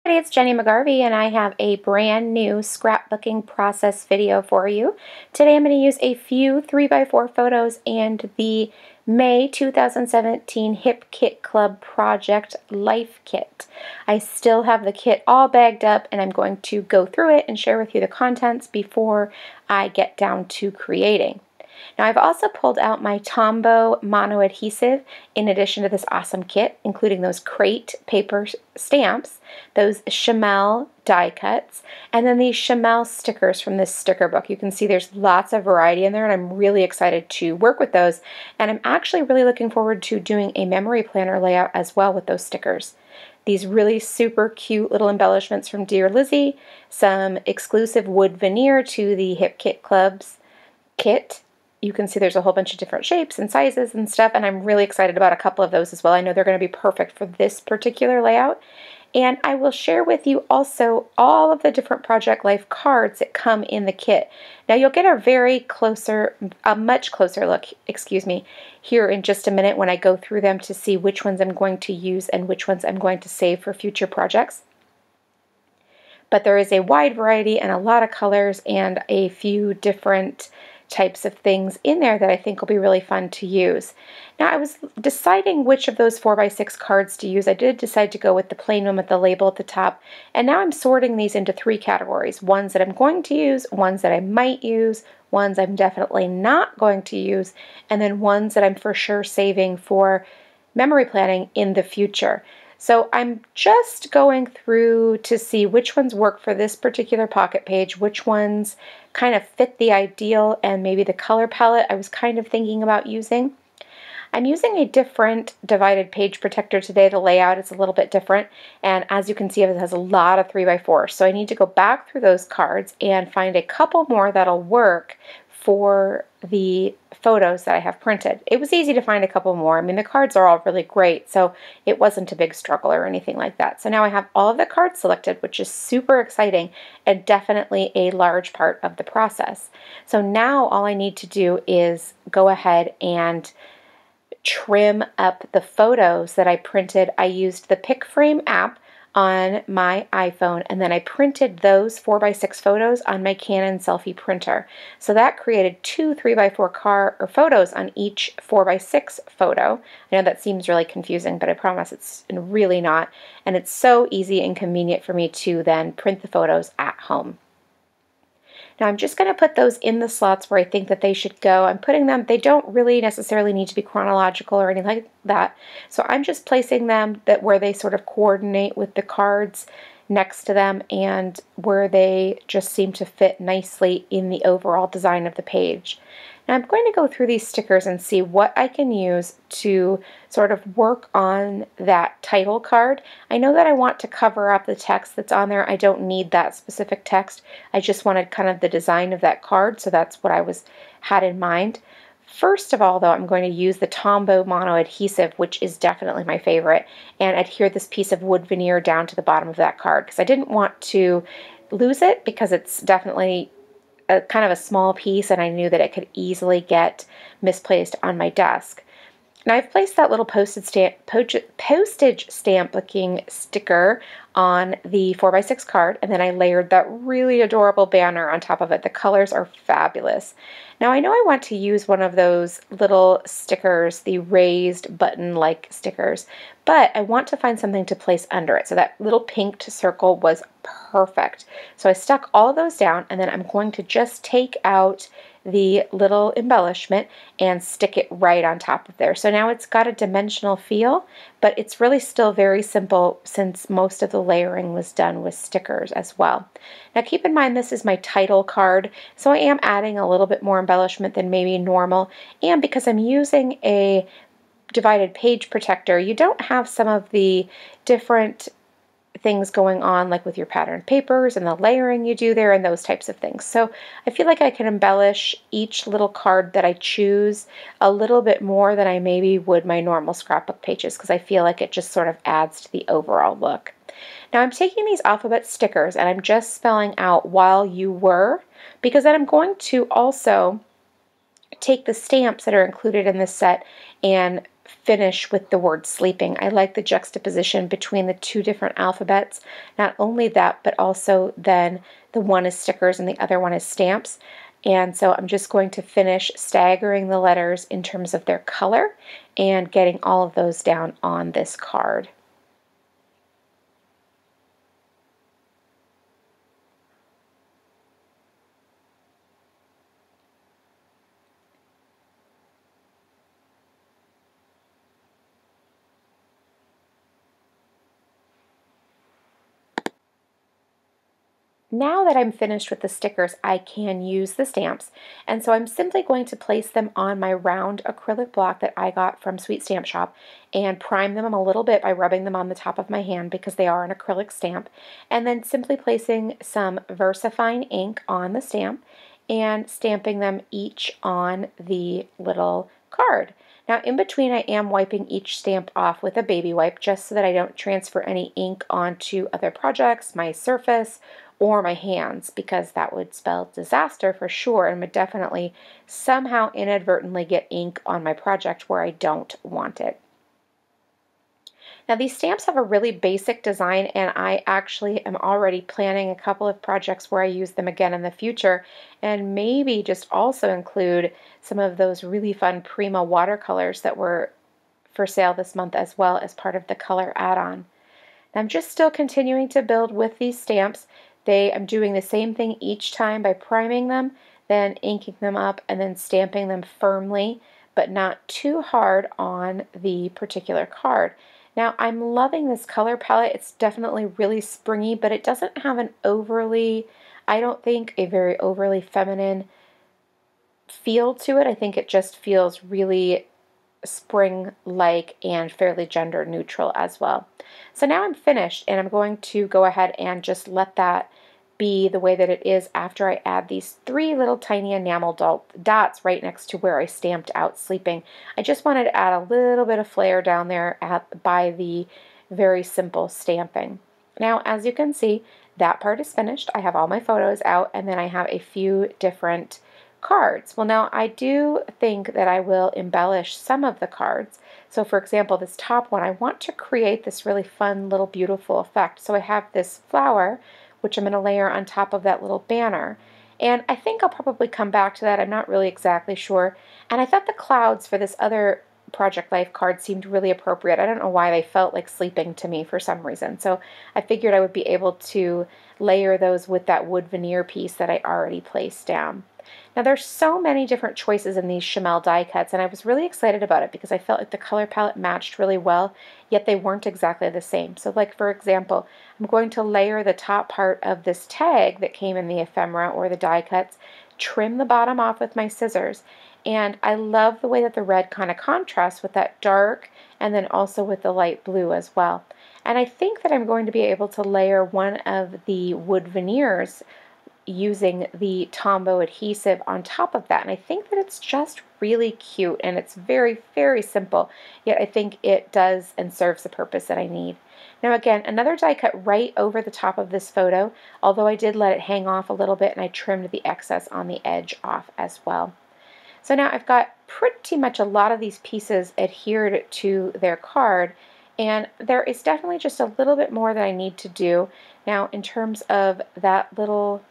Hey, it's Jenny McGarvey and I have a brand new scrapbooking process video for you. Today I'm going to use a few 3x4 photos and the May 2017 Hip Kit Club Project Life Kit. I still have the kit all bagged up and I'm going to go through it and share with you the contents before I get down to creating. Now I've also pulled out my Tombow mono adhesive in addition to this awesome kit, including those crate paper stamps, those Chamel die cuts, and then these Chamel stickers from this sticker book. You can see there's lots of variety in there and I'm really excited to work with those, and I'm actually really looking forward to doing a memory planner layout as well with those stickers. These really super cute little embellishments from Dear Lizzie, some exclusive wood veneer to the Hip Kit Club's kit. You can see there's a whole bunch of different shapes and sizes and stuff, and I'm really excited about a couple of those as well. I know they're going to be perfect for this particular layout. And I will share with you also all of the different Project Life cards that come in the kit. Now you'll get a much closer look, here in just a minute when I go through them to see which ones I'm going to use and which ones I'm going to save for future projects. But there is a wide variety and a lot of colors and a few different types of things in there that I think will be really fun to use. Now I was deciding which of those 4x6 cards to use. I did decide to go with the plain one with the label at the top, and now I'm sorting these into three categories: ones that I'm going to use, ones that I might use, ones I'm definitely not going to use, and then ones that I'm for sure saving for memory planning in the future. So I'm just going through to see which ones work for this particular pocket page, which ones kind of fit the ideal and maybe the color palette I was kind of thinking about using. I'm using a different divided page protector today. The layout is a little bit different, and as you can see, it has a lot of 3x4. So I need to go back through those cards and find a couple more that'll work for the photos that I have printed. It was easy to find a couple more. I mean, the cards are all really great, so it wasn't a big struggle or anything like that. So now I have all of the cards selected, which is super exciting and definitely a large part of the process. So now all I need to do is go ahead and trim up the photos that I printed. I used the Pick Frame app on my iPhone, and then I printed those 4x6 photos on my Canon selfie printer. So that created two 3x4 photos on each 4x6 photo. I know that seems really confusing, but I promise it's really not. And it's so easy and convenient for me to then print the photos at home. Now I'm just going to put those in the slots where I think that they should go. I'm putting them, they don't really necessarily need to be chronological or anything like that. So I'm just placing them where they sort of coordinate with the cards next to them and where they just seem to fit nicely in the overall design of the page. Now I'm going to go through these stickers and see what I can use to sort of work on that title card. I know that I want to cover up the text that's on there. I don't need that specific text. I just wanted kind of the design of that card, so that's what I had in mind. First of all, though, I'm going to use the Tombow mono adhesive, which is definitely my favorite, and adhere this piece of wood veneer down to the bottom of that card because I didn't want to lose it because it's definitely kind of a small piece and I knew that it could easily get misplaced on my desk. Now I've placed that little postage stamp looking sticker on the 4x6 card, and then I layered that really adorable banner on top of it. The colors are fabulous. Now I know I want to use one of those little stickers, the raised button-like stickers, but I want to find something to place under it. So that little pinked circle was perfect. So I stuck all of those down, and then I'm going to just take out the little embellishment and stick it right on top of there. So now it's got a dimensional feel, but it's really still very simple since most of the layering was done with stickers as well. Now keep in mind this is my title card, so I am adding a little bit more embellishment than maybe normal, and because I'm using a divided page protector, you don't have some of the different things going on like with your patterned papers and the layering you do there and those types of things. So I feel like I can embellish each little card that I choose a little bit more than I maybe would my normal scrapbook pages because I feel like it just sort of adds to the overall look. Now I'm taking these alphabet stickers and I'm just spelling out while you were, because then I'm going to also take the stamps that are included in this set and finish with the word sleeping. I like the juxtaposition between the two different alphabets. Not only that, but also then the one is stickers and the other one is stamps. And so I'm just going to finish staggering the letters in terms of their color and getting all of those down on this card. Now that I'm finished with the stickers, I can use the stamps, and so I'm simply going to place them on my round acrylic block that I got from Sweet Stamp Shop and prime them a little bit by rubbing them on the top of my hand because they are an acrylic stamp, and then simply placing some VersaFine ink on the stamp and stamping them each on the little card. Now in between I am wiping each stamp off with a baby wipe just so that I don't transfer any ink onto other projects, my surface, or my hands, because that would spell disaster for sure and would definitely somehow inadvertently get ink on my project where I don't want it. Now these stamps have a really basic design, and I actually am already planning a couple of projects where I use them again in the future, and maybe just also include some of those really fun Prima watercolors that were for sale this month as well as part of the color add-on. I'm just still continuing to build with these stamps. I'm doing the same thing each time by priming them, then inking them up, and then stamping them firmly, but not too hard on the particular card. Now I'm loving this color palette. It's definitely really springy, but it doesn't have an overly, I don't think, a very overly feminine feel to it. I think it just feels really spring-like and fairly gender neutral as well. So now I'm finished, and I'm going to go ahead and just let that be the way that it is after I add these 3 little tiny enamel dots right next to where I stamped out sleeping. I just wanted to add a little bit of flair down there by the very simple stamping. Now as you can see, that part is finished. I have all my photos out, and then I have a few different cards. Well, now I do think that I will embellish some of the cards. So for example, this top one, I want to create this really fun little beautiful effect. So I have this flower, which I'm going to layer on top of that little banner. And I think I'll probably come back to that. I'm not really exactly sure. And I thought the clouds for this other Project Life card seemed really appropriate. I don't know why they felt like sleeping to me for some reason. So I figured I would be able to layer those with that wood veneer piece that I already placed down. Now there's so many different choices in these Chamel die cuts, and I was really excited about it because I felt like the color palette matched really well, yet they weren't exactly the same. So like for example, I'm going to layer the top part of this tag that came in the ephemera or the die cuts, trim the bottom off with my scissors, and I love the way that the red kind of contrasts with that dark and then also with the light blue as well. And I think that I'm going to be able to layer one of the wood veneers using the Tombow adhesive on top of that, and I think that it's just really cute, and it's very, very simple, yet I think it does and serves the purpose that I need. Now again, another die cut right over the top of this photo, although I did let it hang off a little bit and I trimmed the excess on the edge off as well. So now I've got pretty much a lot of these pieces adhered to their card, and there is definitely just a little bit more that I need to do. Now in terms of that little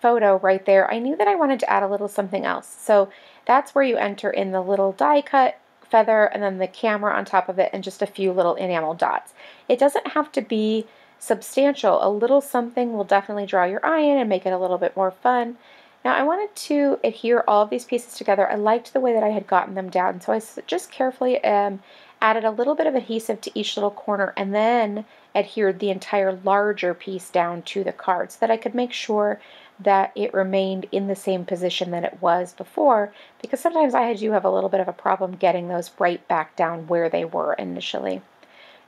photo right there, I knew that I wanted to add a little something else. So that's where you enter in the little die cut feather and then the camera on top of it and just a few little enamel dots. It doesn't have to be substantial. A little something will definitely draw your eye in and make it a little bit more fun. Now I wanted to adhere all of these pieces together. I liked the way that I had gotten them down, so I just carefully added a little bit of adhesive to each little corner and then adhered the entire larger piece down to the card so that I could make sure that it remained in the same position that it was before, because sometimes I do have a little bit of a problem getting those right back down where they were initially.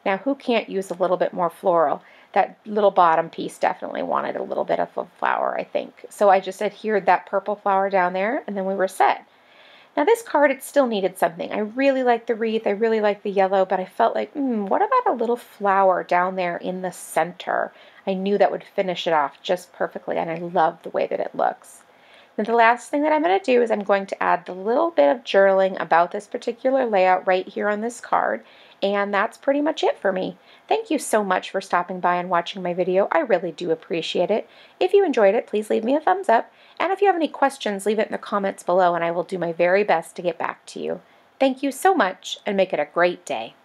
Now who can't use a little bit more floral? That little bottom piece definitely wanted a little bit of a flower, I think. So I just adhered that purple flower down there and then we were set. Now this card, it still needed something. I really like the wreath, I really like the yellow, but I felt like, what about a little flower down there in the center? I knew that would finish it off just perfectly, and I love the way that it looks. Now the last thing that I'm going to do is I'm going to add the little bit of journaling about this particular layout right here on this card, and that's pretty much it for me. Thank you so much for stopping by and watching my video. I really do appreciate it. If you enjoyed it, please leave me a thumbs up, and if you have any questions, leave it in the comments below and I will do my very best to get back to you. Thank you so much, and make it a great day.